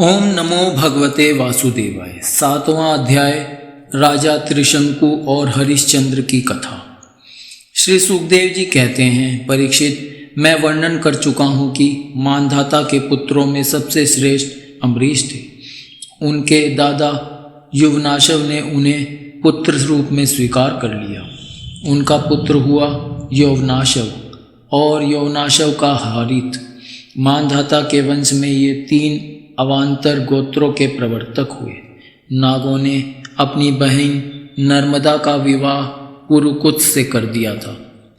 ओम नमो भगवते वासुदेवाय। 7वां अध्याय राजा त्रिशंकु और हरिश्चंद्र की कथा। श्री सुखदेव जी कहते हैं, परीक्षित, मैं वर्णन कर चुका हूँ कि मानधाता के पुत्रों में सबसे श्रेष्ठ अम्बरीश थे। उनके दादा युवनाशव ने उन्हें पुत्र रूप में स्वीकार कर लिया। उनका पुत्र हुआ यौवनाशव और यौवनाशव का हारित। मानधाता के वंश में ये 3 अवान्तर गोत्रों के प्रवर्तक हुए। नागों ने अपनी बहन नर्मदा का विवाह पुरुकुत्स से कर दिया था।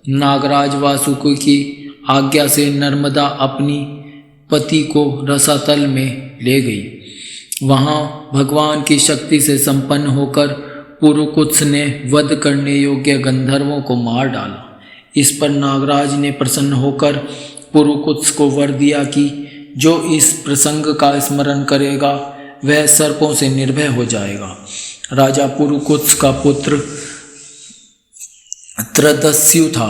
नागराज वासुकी की आज्ञा से नर्मदा अपनी पति को रसातल में ले गई। वहाँ भगवान की शक्ति से संपन्न होकर पुरुकुत्स ने वध करने योग्य गंधर्वों को मार डाला। इस पर नागराज ने प्रसन्न होकर पुरुकुत्स को वर दिया कि जो इस प्रसंग का स्मरण करेगा वह सर्पों से निर्भय हो जाएगा। राजा पुरुकुत्स का पुत्र त्रदस्यु था।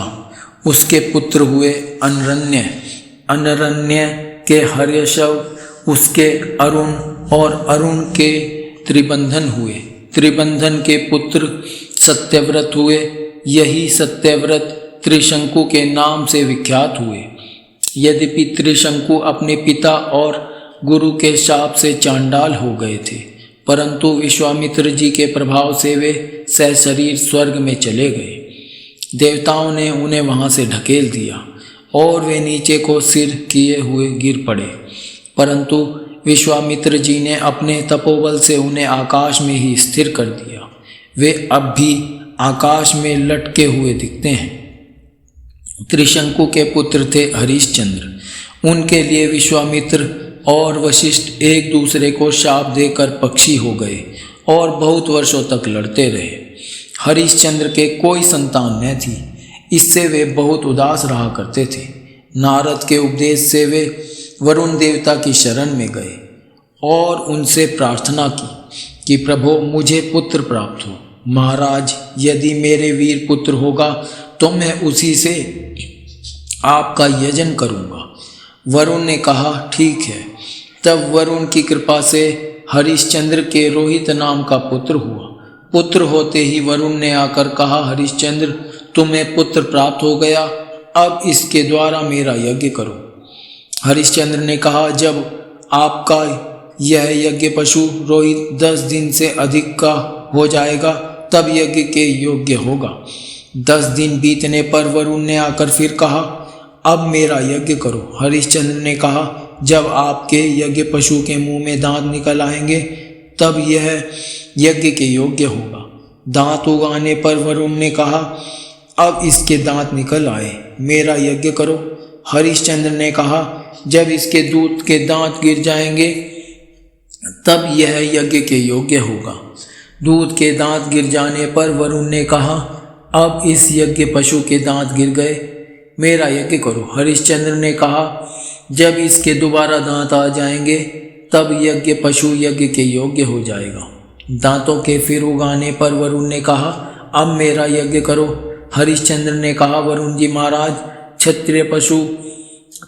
उसके पुत्र हुए अनरण्य। अनरण्य के हर्यशव, उसके अरुण और अरुण के त्रिबंधन हुए। त्रिबंधन के पुत्र सत्यव्रत हुए। यही सत्यव्रत त्रिशंकु के नाम से विख्यात हुए। यद्यपि त्रिशंकु अपने पिता और गुरु के शाप से चांडाल हो गए थे, परंतु विश्वामित्र जी के प्रभाव से वे सशरीर स्वर्ग में चले गए। देवताओं ने उन्हें वहां से ढकेल दिया और वे नीचे को सिर किए हुए गिर पड़े, परंतु विश्वामित्र जी ने अपने तपोबल से उन्हें आकाश में ही स्थिर कर दिया। वे अब भी आकाश में लटके हुए दिखते हैं। त्रिशंकु के पुत्र थे हरिश्चंद्र। उनके लिए विश्वामित्र और वशिष्ठ एक दूसरे को शाप देकर पक्षी हो गए और बहुत वर्षों तक लड़ते रहे। हरिश्चंद्र के कोई संतान न थी, इससे वे बहुत उदास रहा करते थे। नारद के उपदेश से वे वरुण देवता की शरण में गए और उनसे प्रार्थना की कि प्रभो, मुझे पुत्र प्राप्त हो। महाराज, यदि मेरे वीर पुत्र होगा तो मैं उसी से आपका यजन करूंगा। वरुण ने कहा, ठीक है। तब वरुण की कृपा से हरिश्चंद्र के रोहित नाम का पुत्र हुआ। पुत्र होते ही वरुण ने आकर कहा, हरिश्चंद्र, तुम्हें पुत्र प्राप्त हो गया, अब इसके द्वारा मेरा यज्ञ करो। हरिश्चंद्र ने कहा, जब आपका यह यज्ञ पशु रोहित 10 दिन से अधिक का हो जाएगा तब यज्ञ के योग्य होगा। 10 दिन बीतने पर वरुण ने आकर फिर कहा, अब मेरा यज्ञ करो। हरिश्चंद्र ने कहा, जब आपके यज्ञ पशु के मुंह में दांत निकल आएंगे तब यह यज्ञ के योग्य होगा। दांत उगाने पर वरुण ने कहा, अब इसके दांत निकल आए, मेरा यज्ञ करो। हरिश्चंद्र ने कहा, जब इसके दूध के दांत गिर जाएंगे तब यह यज्ञ के योग्य होगा। दूध के दांत गिर जाने पर वरुण ने कहा, अब इस यज्ञ पशु के दांत गिर गए, मेरा यज्ञ करो। हरिश्चंद्र ने कहा, जब इसके दोबारा दांत आ जाएंगे तब यज्ञ पशु यज्ञ के योग्य हो जाएगा। दांतों के फिर उगाने पर वरुण ने कहा, अब मेरा यज्ञ करो। हरिश्चंद्र ने कहा, वरुण जी महाराज, क्षत्रिय पशु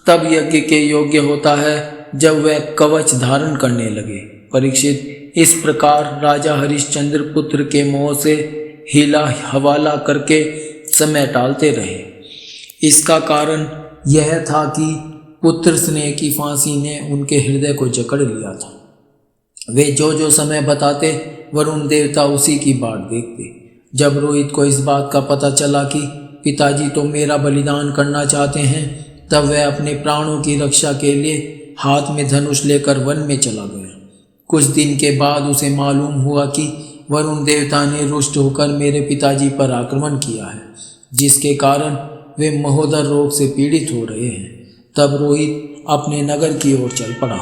तब यज्ञ के योग्य होता है जब वह कवच धारण करने लगे। परीक्षित, इस प्रकार राजा हरिश्चंद्र पुत्र के मोह से हिला हवाला करके समय टालते रहे। इसका कारण यह था कि पुत्र स्नेह की फांसी ने उनके हृदय को जकड़ लिया था। वे जो जो समय बताते वरुण देवता उसी की बाट देखते। जब रोहित को इस बात का पता चला कि पिताजी तो मेरा बलिदान करना चाहते हैं, तब वह अपने प्राणों की रक्षा के लिए हाथ में धनुष लेकर वन में चला गया। कुछ दिन के बाद उसे मालूम हुआ कि वरुण देवता ने रुष्ट होकर मेरे पिताजी पर आक्रमण किया है, जिसके कारण वे महोदर रोग से पीड़ित हो रहे हैं। तब रोहित अपने नगर की ओर चल पड़ा,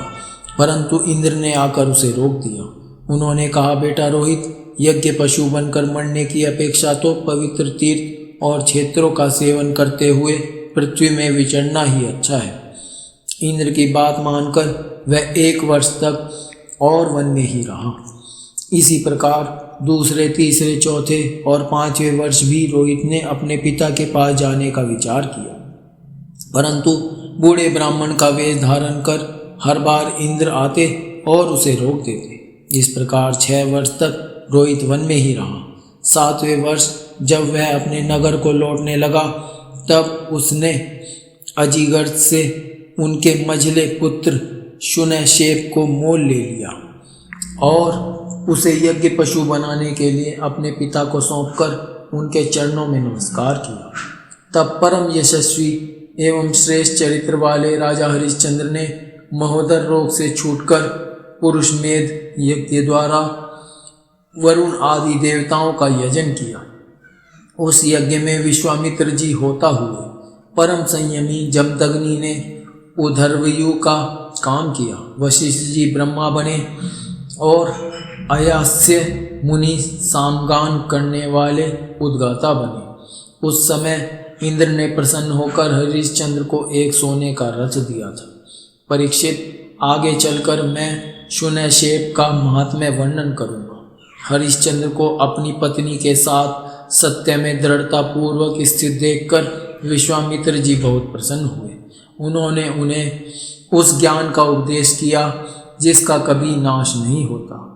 परंतु इंद्र ने आकर उसे रोक दिया। उन्होंने कहा, बेटा रोहित, यज्ञ पशु बनकर मरने की अपेक्षा तो पवित्र तीर्थ और क्षेत्रों का सेवन करते हुए पृथ्वी में विचरना ही अच्छा है। इंद्र की बात मानकर वह 1 वर्ष तक और वन में ही रहा। इसी प्रकार दूसरे, तीसरे, चौथे और 5वें वर्ष भी रोहित ने अपने पिता के पास जाने का विचार किया, परंतु बूढ़े ब्राह्मण का वेश धारण कर हर बार इंद्र आते और उसे रोक देते। इस प्रकार 6 वर्ष तक रोहित वन में ही रहा। 7वें वर्ष जब वह अपने नगर को लौटने लगा, तब उसने अजीगढ़ से उनके मझले पुत्र शुनैशेब को मोल ले लिया और उसे यज्ञ पशु बनाने के लिए अपने पिता को सौंपकर उनके चरणों में नमस्कार किया। तब परम यशस्वी एवं श्रेष्ठ चरित्र वाले राजा हरिश्चंद्र ने महोदर रोग से छूटकर पुरुषमेध यज्ञ द्वारा वरुण आदि देवताओं का यजन किया। उस यज्ञ में विश्वामित्र जी होता हुए परम संयमी जमदग्नि ने उधर्वयु का काम किया। वशिष्ठ जी ब्रह्मा बने और अयास्य मुनि सामगान करने वाले उद्गाता बने। उस समय इंद्र ने प्रसन्न होकर हरिश्चंद्र को एक सोने का रथ दिया था। परीक्षित, आगे चलकर मैं शुनैशेब का महात्म्य वर्णन करूँगा। हरिश्चंद्र को अपनी पत्नी के साथ सत्य में दृढ़ता पूर्वक स्थित देखकर विश्वामित्र जी बहुत प्रसन्न हुए। उन्होंने उन्हें उस ज्ञान का उपदेश किया जिसका कभी नाश नहीं होता।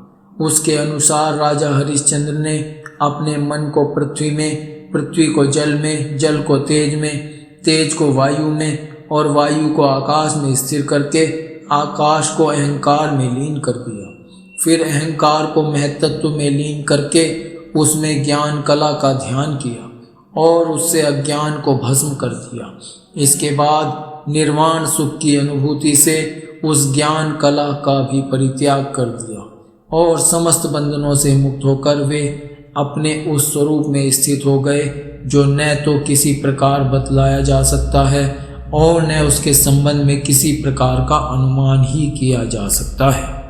उसके अनुसार राजा हरिश्चंद्र ने अपने मन को पृथ्वी में, पृथ्वी को जल में, जल को तेज में, तेज को वायु में और वायु को आकाश में स्थिर करके आकाश को अहंकार में लीन कर दिया। फिर अहंकार को महत्त्व में लीन करके उसमें ज्ञान कला का ध्यान किया और उससे अज्ञान को भस्म कर दिया। इसके बाद निर्वाण सुख की अनुभूति से उस ज्ञान कला का भी परित्याग कर दिया और समस्त बंधनों से मुक्त होकर वे अपने उस स्वरूप में स्थित हो गए जो न तो किसी प्रकार बतलाया जा सकता है और न उसके संबंध में किसी प्रकार का अनुमान ही किया जा सकता है।